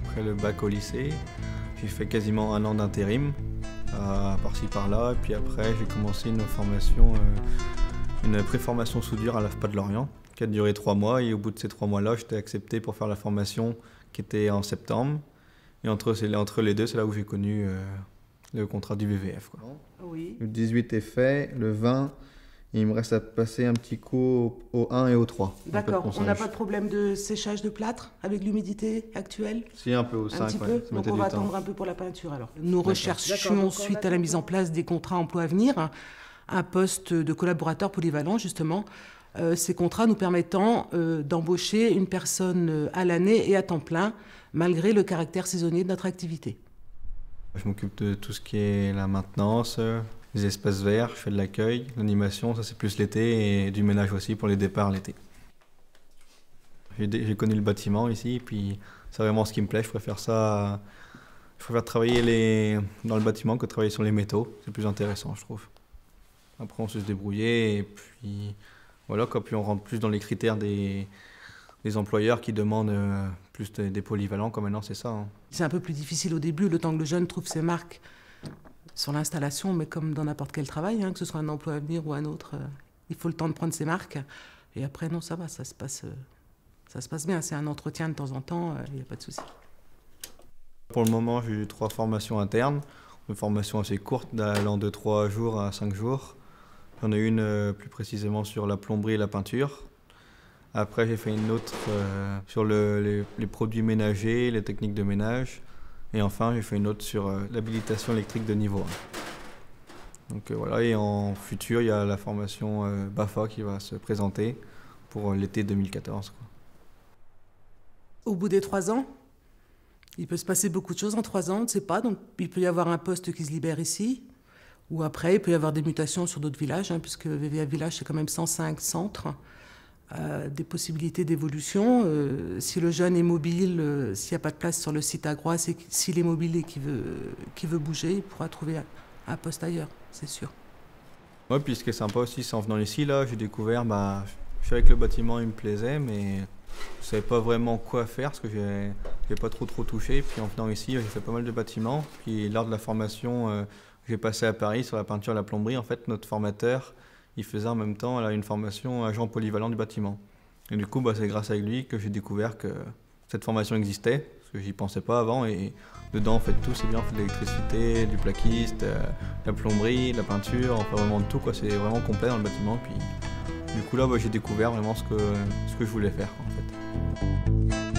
Après le bac au lycée, j'ai fait quasiment un an d'intérim, par-ci par-là, et puis après j'ai commencé une formation, une préformation soudure à l'AFPA de Lorient, qui a duré 3 mois, et au bout de ces 3 mois-là, j'étais accepté pour faire la formation qui était en septembre, et entre les deux, c'est là où j'ai connu le contrat du VVF, quoi. Oui. Le 18 est fait, le 20, il me reste à passer un petit coup au 1 et au 3. D'accord, on n'a pas de problème de séchage de plâtre avec l'humidité actuelle? Si, un peu au 5, un petit peu, donc on va attendre un peu pour la peinture alors. Nous recherchions, suite à la mise en place des contrats emploi à venir, un poste de collaborateur polyvalent justement. Ces contrats nous permettant d'embaucher une personne à l'année et à temps plein, malgré le caractère saisonnier de notre activité. Je m'occupe de tout ce qui est la maintenance, les espaces verts, je fais de l'accueil, l'animation, ça c'est plus l'été, et du ménage aussi pour les départs l'été. J'ai connu le bâtiment ici, puis c'est vraiment ce qui me plaît, je préfère ça, je préfère travailler dans le bâtiment que travailler sur les métaux, c'est plus intéressant je trouve. Après on sait se débrouiller, et puis voilà quoi, puis on rentre plus dans les critères des employeurs qui demandent plus des polyvalents, comme maintenant c'est ça. Hein. C'est un peu plus difficile au début, le temps que le jeune trouve ses marques sur l'installation, mais comme dans n'importe quel travail, hein, que ce soit un emploi à venir ou un autre, il faut le temps de prendre ses marques. Et après, non, ça va, ça se passe bien. C'est un entretien de temps en temps, il n'y a pas de souci. Pour le moment, j'ai eu 3 formations internes, une formation assez courte, allant de 3 jours à 5 jours. J'en ai une plus précisément sur la plomberie et la peinture. Après, j'ai fait une autre sur les produits ménagers, les techniques de ménage. Et enfin, j'ai fait une autre sur l'habilitation électrique de niveau 1. Donc voilà, et en futur, il y a la formation BAFA qui va se présenter pour l'été 2014. Quoi. Au bout des 3 ans, il peut se passer beaucoup de choses en 3 ans, on ne sait pas. Donc il peut y avoir un poste qui se libère ici, ou après, il peut y avoir des mutations sur d'autres villages, hein, puisque VVF Village, c'est quand même 105 centres. Des possibilités d'évolution. Si le jeune est mobile, s'il n'y a pas de place sur le site agrois, s'il est mobile et qu'il veut bouger, il pourra trouver un poste ailleurs, c'est sûr. Ouais, puis ce qui est sympa aussi, c'est en venant ici, là, j'ai découvert, je savais que le bâtiment il me plaisait, mais je ne savais pas vraiment quoi faire parce que je n'ai pas trop touché. Puis en venant ici, j'ai fait pas mal de bâtiments. Puis lors de la formation que j'ai passée à Paris sur la peinture et la plomberie, en fait, notre formateur, il faisait en même temps une formation agent polyvalent du bâtiment. Et du coup, c'est grâce à lui que j'ai découvert que cette formation existait, parce que j'y pensais pas avant. Et dedans, on fait tout, c'est bien, on fait de l'électricité, du plaquiste, la plomberie, la peinture, on fait vraiment de tout, quoi. C'est vraiment complet dans le bâtiment. Puis, du coup, là, j'ai découvert vraiment ce que je voulais faire, en fait.